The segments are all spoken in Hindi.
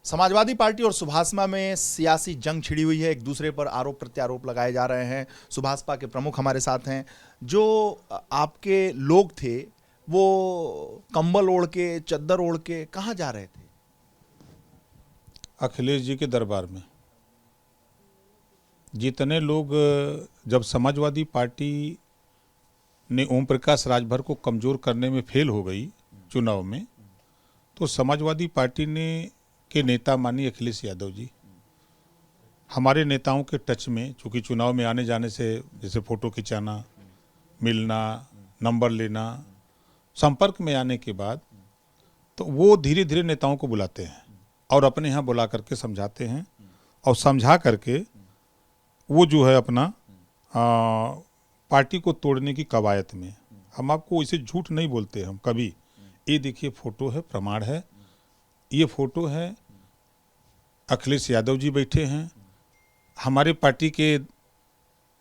समाजवादी पार्टी और सुभाषपा में सियासी जंग छिड़ी हुई है। एक दूसरे पर आरोप प्रत्यारोप लगाए जा रहे हैं। सुभाषपा के प्रमुख हमारे साथ हैं। जो आपके लोग थे वो कंबल ओढ़ के, चद्दर ओढ़ के कहाँ जा रहे थे? अखिलेश जी के दरबार में। जितने लोग, जब समाजवादी पार्टी ने ओम प्रकाश राजभर को कमज़ोर करने में फेल हो गई चुनाव में, तो समाजवादी पार्टी ने के नेता माननीय अखिलेश यादव जी हमारे नेताओं के टच में, चूँकि चुनाव में आने जाने से जैसे फ़ोटो खिंचाना, मिलना, नंबर लेना, संपर्क में आने के बाद तो वो धीरे धीरे नेताओं को बुलाते हैं और अपने यहाँ बुला करके समझाते हैं और समझा करके वो जो है अपना पार्टी को तोड़ने की कवायद में। हम आपको इसे झूठ नहीं बोलते हम कभी। ये देखिए फ़ोटो है, प्रमाण है। ये फ़ोटो है, अखिलेश यादव जी बैठे हैं, हमारे पार्टी के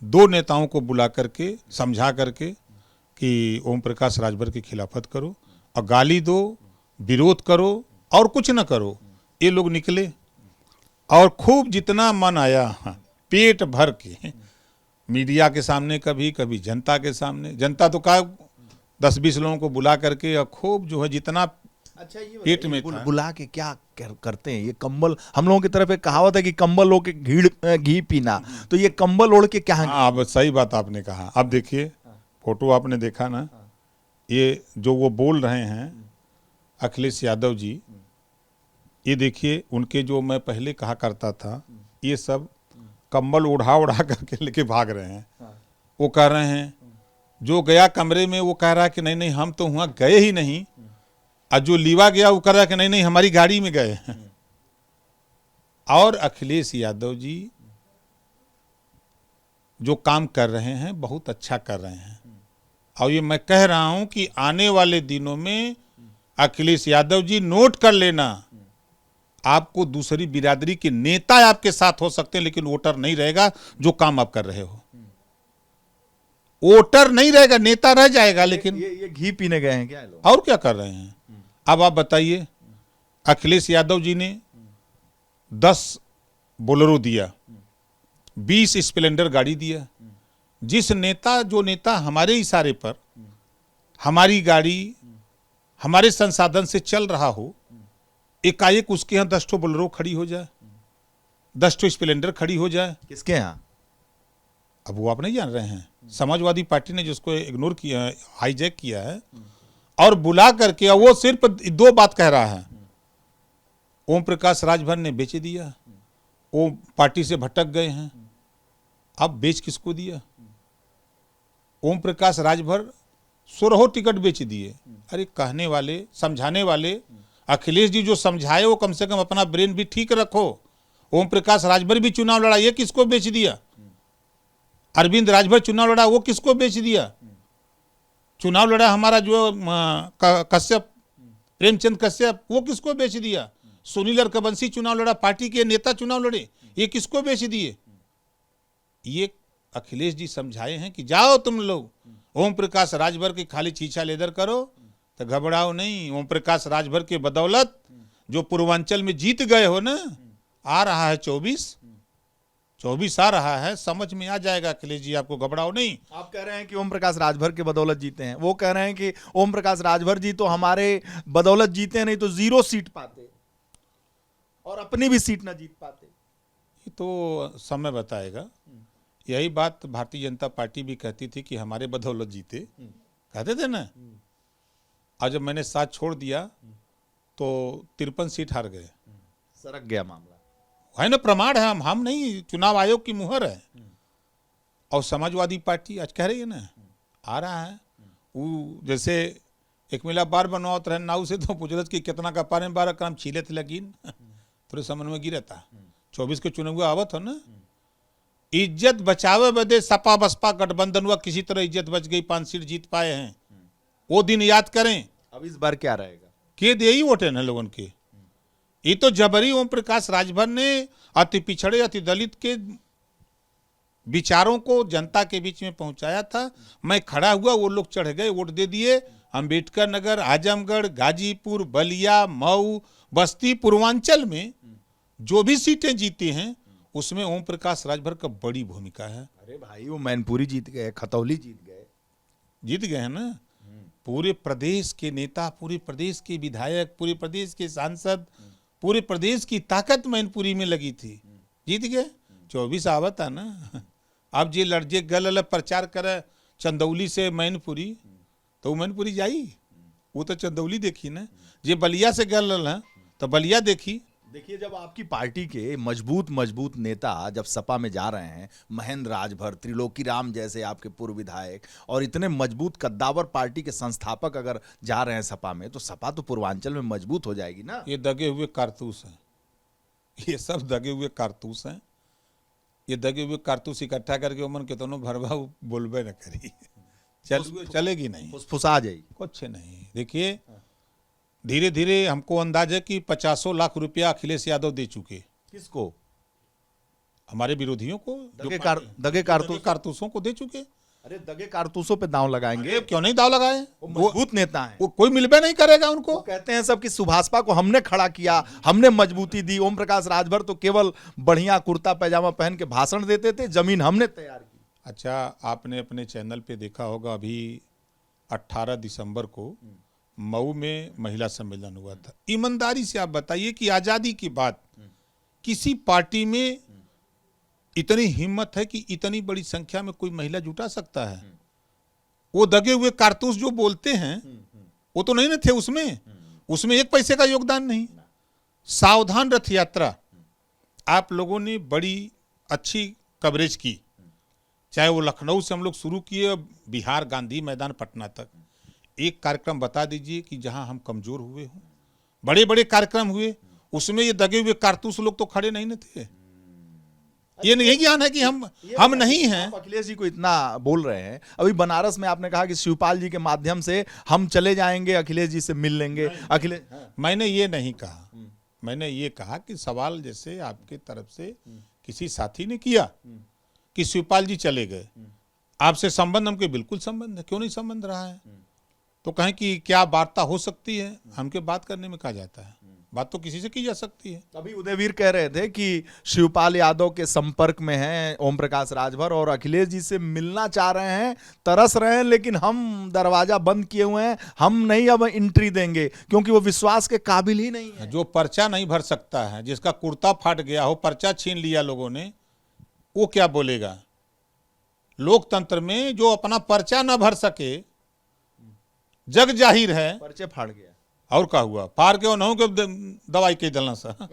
दो नेताओं को बुला करके समझा करके कि ओम प्रकाश राजभर की खिलाफत करो और गाली दो, विरोध करो और कुछ न करो। ये लोग निकले और खूब जितना मन आया पेट भर के मीडिया के सामने, कभी कभी जनता के सामने, जनता तो का 10-20 लोगों को बुला करके और खूब जो है जितना अच्छा, ये पेट में था। बुला के क्या करते हैं? ये कंबल, हम लोगों की तरफ एक कहावत है कि कंबल ओढ़ के घी पीना, तो ये कंबल ओढ़ के क्या? हाँ, अब सही बात आपने कहा। अब देखिए फोटो आपने देखा ना, ये जो वो बोल रहे हैं अखिलेश यादव जी, ये देखिए उनके जो मैं पहले कहा करता था, ये सब कंबल उड़ा उड़ा करके लेके भाग रहे हैं। वो कह रहे हैं जो गया कमरे में वो कह रहा है कि नहीं नहीं हम तो वहाँ गए ही नहीं, और जो लीवा गया वो कह रहा है कि नहीं नहीं हमारी गाड़ी में गए। और अखिलेश यादव जी जो काम कर रहे हैं बहुत अच्छा कर रहे हैं, और ये मैं कह रहा हूं कि आने वाले दिनों में अखिलेश यादव जी नोट कर लेना, आपको दूसरी बिरादरी के नेता आपके साथ हो सकते हैं लेकिन वोटर नहीं रहेगा जो काम आप कर रहे हो। वोटर नहीं रहेगा, नेता रह जाएगा। लेकिन ये घी पीने गए हैं क्या लोग? और क्या कर रहे हैं? अब आप बताइए, अखिलेश यादव जी ने 10 बोलेरो दिया, 20 स्प्लेंडर गाड़ी दिया। जिस नेता, जो नेता हमारे इशारे पर हमारी गाड़ी हमारे संसाधन से चल रहा हो, एकाएक उसके यहाँ 10 बोलेरो खड़ी हो जाए, 10 स्प्लेंडर खड़ी हो जाए। किसके यहाँ? अब वो आप नहीं जान रहे हैं। समाजवादी पार्टी ने जिसको इग्नोर किया, हाईजैक किया है और बुला करके, वो सिर्फ 2 बात कह रहा है। ओम प्रकाश राजभर ने बेच दिया, वो पार्टी से भटक गए हैं। अब बेच किसको दिया? ओम प्रकाश राजभर 16 टिकट बेच दिए। अरे कहने वाले, समझाने वाले, अखिलेश जी जो समझाए वो कम से कम अपना ब्रेन भी ठीक रखो। ओम प्रकाश राजभर भी चुनाव लड़ा, ये किसको बेच दिया? अरविंद राजभर चुनाव लड़ा, वो किसको बेच दिया? चुनाव लड़ा हमारा जो कश्यप, प्रेमचंद कश्यप, वो किसको बेच दिया? सुनील रघुवंशी चुनाव लड़ा, पार्टी के नेता चुनाव लड़े, ये किसको बेच दिए? ये अखिलेश जी समझाए हैं कि जाओ तुम लोग ओम प्रकाश राजभर की खाली छीछा लेदर करो, तो घबराओ नहीं। ओम प्रकाश राजभर के बदौलत जो पूर्वांचल में जीत गए हो ना, आ रहा है 24 आ रहा है, समझ में आ जाएगा अखिलेश जी, आपको घबराओ नहीं। आप कह रहे हैं कि ओम प्रकाश राजभर के बदौलत जीते हैं, वो कह रहे हैं कि ओम प्रकाश राजभर जी तो हमारे बदौलत जीते, नहीं तो 0 सीट पाते और अपनी भी सीट ना जीत पाते। ये तो समय बताएगा। यही बात भारतीय जनता पार्टी भी कहती थी कि हमारे बदौलत जीते, कहते थे ना। और जब मैंने साथ छोड़ दिया तो 53 सीट हार गए, सरक गया मामला। है ना, प्रमाण है। हम नहीं, चुनाव आयोग की मुहर है। और समाजवादी पार्टी आज कह रही है ना, आ रहा है वो, जैसे एक मिला बार बनवात रहे नाव से, तो पूछलत कि कितना का पारे 12 काम छीले थे, लेकिन थोड़े समन में गिरा था। 24 के चुनाव आवत हो ना, इज्जत बचावे बदे सपा बसपा गठबंधन हुआ, किसी तरह इज्जत बच गई, 5 सीट जीत पाए हैं। वो दिन याद करें। अब इस बार क्या रहेगा? के दे ही वोटे न लोगों के। ये तो जबरी ओम प्रकाश राजभर ने अति पिछड़े, अति दलित के विचारों को जनता के बीच में पहुंचाया था। मैं खड़ा हुआ, वो लोग चढ़ गए, वोट दे दिए। अंबेडकर नगर, आजमगढ़, गाजीपुर, बलिया, मऊ, बस्ती, पूर्वांचल में जो भी सीटें जीती हैं उसमें ओम प्रकाश राजभर का बड़ी भूमिका है। अरे भाई वो मैनपुरी जीत गए, खतौली जीत गए हैं ना। पूरे प्रदेश के नेता, पूरे प्रदेश के विधायक, पूरे प्रदेश के सांसद, पूरे प्रदेश की ताकत मैनपुरी में लगी थी, जीत गए। 24 आवत है ना। अब जे लड़जे गल प्रचार करे चंदौली से मैनपुरी, तो मैनपुरी जाई, वो तो चंदौली देखी ना। जे बलिया से गल है तो बलिया देखी। देखिए, जब आपकी पार्टी के मजबूत नेता जब सपा में जा रहे हैं, महेंद्र राजभर, त्रिलोकी राम जैसे आपके पूर्व विधायक और इतने मजबूत कद्दावर पार्टी के संस्थापक अगर जा रहे हैं सपा में, तो सपा तो पूर्वांचल में मजबूत हो जाएगी ना। ये दगे हुए कारतूस हैं, ये सब दगे हुए कारतूस हैं। ये दगे हुए कारतूस इकट्ठा करके उमन के दोनों भरवा बोलबे न करी, चलेगी नहीं, फुसफुसा जाएगी, कुछ नहीं। देखिए, धीरे धीरे हमको अंदाज है कि 50 लाख रुपया अखिलेश यादव दे चुके। किसको? हमारे विरोधियों को, दगे कारतूसों को दे चुके। अरे दगे कारतूसों पे दांव लगाएंगे, क्यों नहीं दांव लगाए? वो मजबूत नेता है, वो कोई मिलबे नहीं करेगा उनको। वो कहते हैं सब कि सुभाषपा को हमने खड़ा किया, हमने मजबूती दी। ओम प्रकाश राजभर तो केवल बढ़िया कुर्ता पैजामा पहन के भाषण देते थे, जमीन हमने तैयार की। अच्छा, आपने अपने चैनल पे देखा होगा, अभी 18 दिसंबर को मऊ में महिला सम्मेलन हुआ था। ईमानदारी से आप बताइए कि आजादी के बाद किसी पार्टी में इतनी हिम्मत है कि इतनी बड़ी संख्या में कोई महिला जुटा सकता है? वो दगे हुए कारतूस जो बोलते हैं वो तो नहीं ना थे उसमें 1 पैसे का योगदान नहीं। सावधान रथ यात्रा आप लोगों ने बड़ी अच्छी कवरेज की, चाहे वो लखनऊ से हम लोग शुरू किए, बिहार गांधी मैदान पटना तक। एक कार्यक्रम बता दीजिए कि जहां हम कमजोर हुए हों। बड़े बड़े कार्यक्रम हुए, उसमें ये दगे हुए कारतूस लोग तो खड़े नहीं न थे। ये नहीं ज्ञान है कि हम नहीं हैं। अखिलेश जी को इतना बोल रहे हैं, अभी बनारस में आपने कहा कि शिवपाल जी के माध्यम से हम चले जाएंगे, अखिलेश जी से मिल लेंगे। अखिलेश, मैंने ये नहीं कहा, मैंने ये कहा कि सवाल जैसे आपके तरफ से किसी साथी ने किया कि शिवपाल जी चले गए, आपसे संबंध हमके बिल्कुल संबंध है, क्यों नहीं संबंध रहा है? तो कहें कि क्या वार्ता हो सकती है? हमके बात करने में कहा जाता है, बात तो किसी से की जा सकती है। अभी उदयवीर कह रहे थे कि शिवपाल यादव के संपर्क में हैं ओम प्रकाश राजभर और अखिलेश जी से मिलना चाह रहे हैं, तरस रहे हैं, लेकिन हम दरवाजा बंद किए हुए हैं, हम नहीं अब एंट्री देंगे क्योंकि वो विश्वास के काबिल ही नहीं है। जो पर्चा नहीं भर सकता है, जिसका कुर्ता फाट गया हो, पर्चा छीन लिया लोगों ने, वो क्या बोलेगा? लोकतंत्र में जो अपना पर्चा न भर सके, जग जाहिर है, पर्चे फाड़ गया और क्या हुआ? फाड़ के नहू के दवाई के दलना सा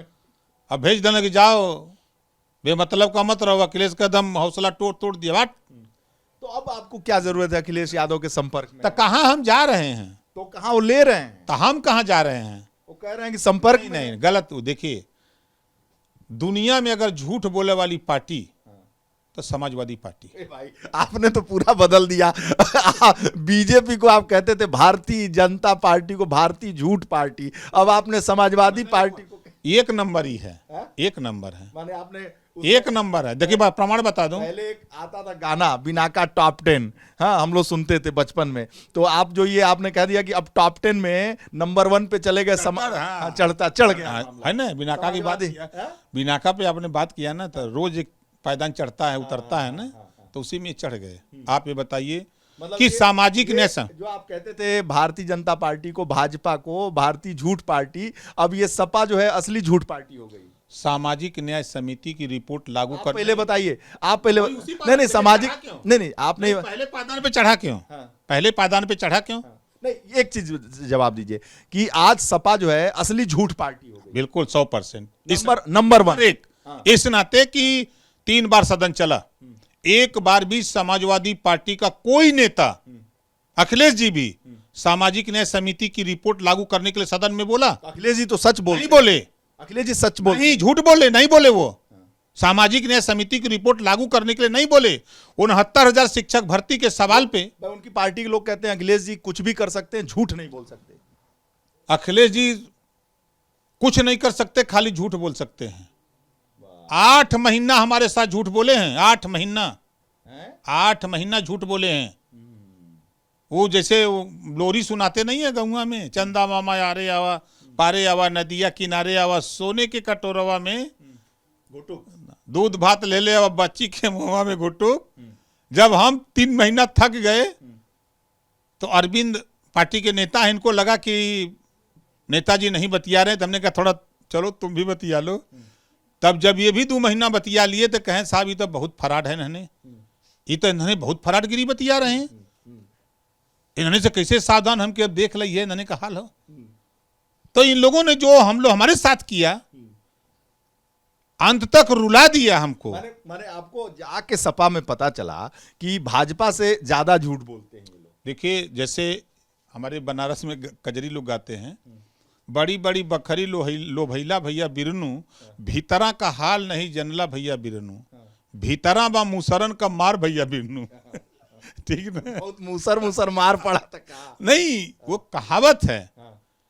अब भेज देना कि जाओ, बेमतलब का मत रहो। अखिलेश का दम हौसला तोड़ दिया बात। तो अब आपको क्या जरूरत है अखिलेश यादव के संपर्क में? तो कहाँ हम जा रहे हैं? तो कहाँ वो ले रहे हैं? तो हम कहाँ जा रहे हैं? वो कह रहे हैं कि संपर्क नहीं, गलत। देखिए, दुनिया में अगर झूठ बोले वाली पार्टी तो समाजवादी पार्टी। भाई आपने तो पूरा बदल दिया। बीजेपी को आप कहते थे भारतीय जनता पार्टी को भारतीय झूठ पार्टी, अब आपने समाजवादी पार्टी को 1 नंबर ही है, 1 नंबर है, माने आपने 1 नंबर है। देखिए प्रमाण बता दूं, पहले एक आता था गाना बिनाका टॉप 10, हाँ हम लोग सुनते थे बचपन में, तो आप जो ये आपने कह दिया कि अब टॉप 10 में नंबर 1 पे चले गए, चढ़ गया है ना। बिनाका की बात, बिनाका पे आपने बात किया ना, तो रोज एक पायदान चढ़ता है उतरता है ना, तो उसी में चढ़ गए। आप ये बताइए कि सामाजिक न्याय, जो आप कहते थे भारतीय जनता पार्टी को, भाजपा को भारतीय झूठ पार्टी, अब ये सपा जो है असली झूठ पार्टी हो गई। सामाजिक न्याय समिति की रिपोर्ट लागू कर, पहले बताइए आप, पहले नहीं सामाजिक नहीं आपने पहले पायदान पे चढ़ा क्यों? पहले पायदान पे चढ़ा क्यों? नहीं, एक चीज जवाब दीजिए कि आज सपा जो है असली झूठ पार्टी हो गई। बिल्कुल 100%। नंबर 1 इस नाते कि 3 बार सदन चला, एक बार भी समाजवादी पार्टी का कोई नेता, अखिलेश जी भी सामाजिक न्याय समिति की रिपोर्ट लागू करने के लिए सदन में बोला? अखिलेश जी तो सच बोले। अखिलेश जी सच बोले, नहीं झूठ बोले, नहीं बोले। वो सामाजिक न्याय समिति की रिपोर्ट लागू करने के लिए नहीं बोले। 69,000 शिक्षक भर्ती के सवाल पे उनकी पार्टी के लोग कहते हैं अखिलेश जी कुछ भी कर सकते हैं, झूठ नहीं बोल सकते। अखिलेश जी कुछ नहीं कर सकते, खाली झूठ बोल सकते हैं। 8 महीना हमारे साथ झूठ बोले हैं, 8 महीना, 8 महीना झूठ बोले हैं। वो जैसे लोरी सुनाते नहीं है गौवा में, चंदा मामा यारे आवा, पारे आवा नदिया किनारे आवा, सोने के कटोरवा में घुटुक। दूध भात ले ले, अब बच्ची के मुंह में घुटुक। जब हम 3 महीना थक गए तो अरविंद पार्टी के नेता हैं, इनको लगा कि नेताजी नहीं बतिया रहे, तो हमने कहा थोड़ा चलो तुम भी बतिया लो। तब जब ये भी 2 महीना बतिया लिए तो कहें साहब ये तो बहुत फराड है, इन्होंने ये तो इन्होंने बहुत फराडगिरी बतिया रहे हैं, इन्होंने से कैसे सावधान हम कि अब देख लिये इन्होंने कहा लो। तो इन लोगों ने जो हम लोग हमारे साथ किया, अंत तक रुला दिया हमको। माने आपको जाके सपा में पता चला कि भाजपा से ज्यादा झूठ बोलते हैं ये लोग। देखिए जैसे हमारे बनारस में कजरी लोग गाते हैं, बड़ी बड़ी बखरी लोभैला भैया बिरनू, भीतरा का हाल नहीं जनला भैया बिरनू, भीतरा बा मुसरन का मार भैया बिरनू। ठीक ना, बहुत मुसर मार पड़ा था। नहीं, वो कहावत है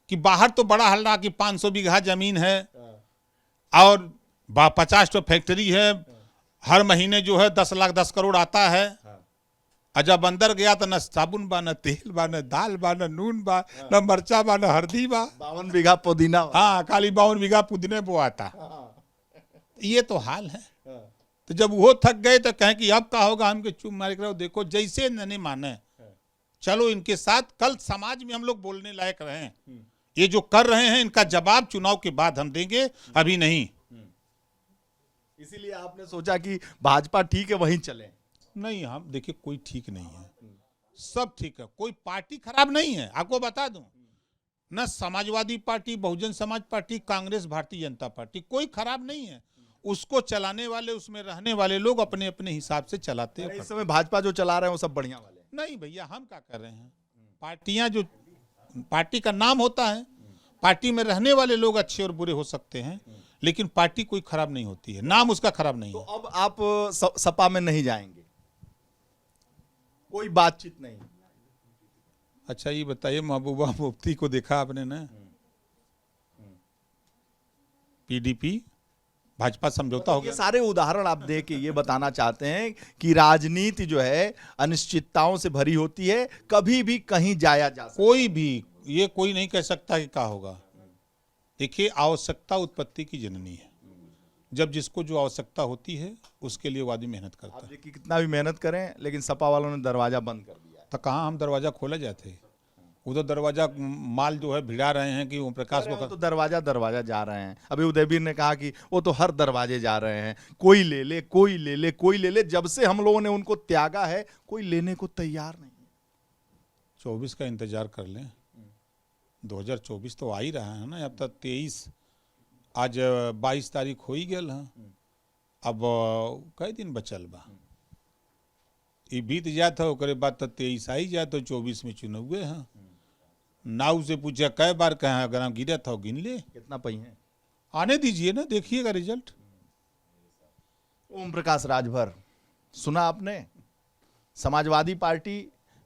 कि बाहर तो बड़ा हल्ला कि 500 बीघा जमीन है और 50 फैक्ट्री है, हर महीने जो है 10 लाख 10 करोड़ आता है। जब अंदर गया तो न साबुन बा, न तेल बा, न दाल बा, न नून बा, न मरचा बा, न हल्दी बा। 52 बीघा पुदीना। हाँ, खाली 52 बीघा पुदीने बो आता। ये तो हाल है। तो जब वो थक गए तो कहें कि अब क्या होगा, हम के चुप मारे करो, देखो जैसे नहीं माने चलो इनके साथ, कल समाज में हम लोग बोलने लायक रहे। ये जो कर रहे हैं इनका जवाब चुनाव के बाद हम देंगे, अभी नहीं। इसीलिए आपने सोचा कि भाजपा ठीक है वहीं चले। नहीं, हम देखिए कोई ठीक नहीं है, सब ठीक है, कोई पार्टी खराब नहीं है। आपको बता दूं, न Samajwadi party, Bahujan Samaj party, Congress, Bharatiya Janata party, कोई खराब नहीं है। उसको चलाने वाले, उसमें रहने वाले लोग अपने अपने हिसाब से चलाते हैं। इस समय भाजपा जो चला रहे हैं वो सब बढ़िया वाले। नहीं भैया, हम क्या कर रहे हैं, पार्टियां जो, पार्टी का नाम होता है, पार्टी में रहने वाले लोग अच्छे और बुरे हो सकते हैं, लेकिन पार्टी कोई खराब नहीं होती है, नाम उसका खराब नहीं है। तो अब आप सपा में नहीं जाएंगे, कोई बातचीत नहीं? अच्छा ये बताइए, महबूबा मुफ्ती को देखा आपने ना, पीडीपी भाजपा समझौता हो गया। ये सारे उदाहरण आप दे के ये बताना चाहते हैं कि राजनीति जो है अनिश्चितताओं से भरी होती है, कभी भी कहीं जाया जा सकता। कोई भी ये कोई नहीं कह सकता कि क्या होगा। देखिए, आवश्यकता उत्पत्ति की जननी है। जब जिसको जो आवश्यकता होती है उसके लिए वो आदमी मेहनत करता है। देखिए कितना भी मेहनत करें, लेकिन सपा वालों ने दरवाजा बंद कर दिया। तो कहाँ हम दरवाजा खोले जाते, उधर दरवाजा माल जो है भिड़ा रहे हैं कि ओम प्रकाश को तो दरवाजा जा रहे हैं। अभी उदयवीर ने कहा कि वो तो हर दरवाजे जा रहे हैं, कोई ले ले कोई ले ले कोई ले ले। जब से हम लोगों ने उनको त्यागा है, कोई लेने को तैयार नहीं। 24 का इंतजार कर लें, 2024 तो आ ही रहा है ना। अब तक 23, आज 22 तारीख हो ही गल है, अब कई दिन बचल बा, ये बीत जात है, ओकरे बाद तो 23 आ ही जाए, तो 24 में चुनाव है। नाव से पूछा कई बार कहा, अगर हम गिरा था गिन ले, कितना पई है, आने दीजिए ना, देखिएगा रिजल्ट। ओम प्रकाश राजभर सुना आपने, समाजवादी पार्टी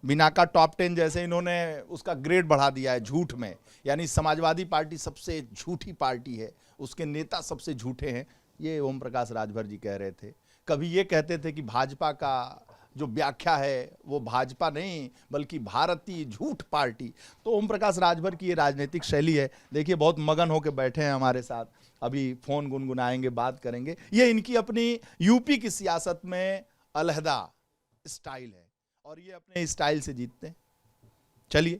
बिना का टॉप 10 जैसे इन्होंने उसका ग्रेड बढ़ा दिया है झूठ में। यानी समाजवादी पार्टी सबसे झूठी पार्टी है, उसके नेता सबसे झूठे हैं, ये ओम प्रकाश राजभर जी कह रहे थे। कभी ये कहते थे कि भाजपा का जो व्याख्या है वो भाजपा नहीं बल्कि भारतीय झूठ पार्टी। तो ओम प्रकाश राजभर की ये राजनीतिक शैली है। देखिए बहुत मगन होकर बैठे हैं हमारे साथ, अभी फोन गुनगुनाएंगे, बात करेंगे। ये इनकी अपनी यूपी की सियासत में अलहदा स्टाइल है और ये अपने स्टाइल से जीतते हैं। चलिए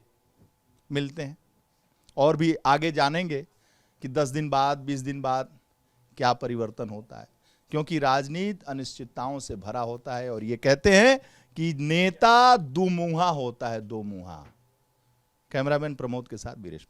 मिलते हैं और भी आगे जानेंगे कि 10 दिन बाद 20 दिन बाद क्या परिवर्तन होता है, क्योंकि राजनीति अनिश्चितताओं से भरा होता है। और ये कहते हैं कि नेता दुमुहा होता है, दो मुहा। कैमरामैन प्रमोद के साथ वीरेश।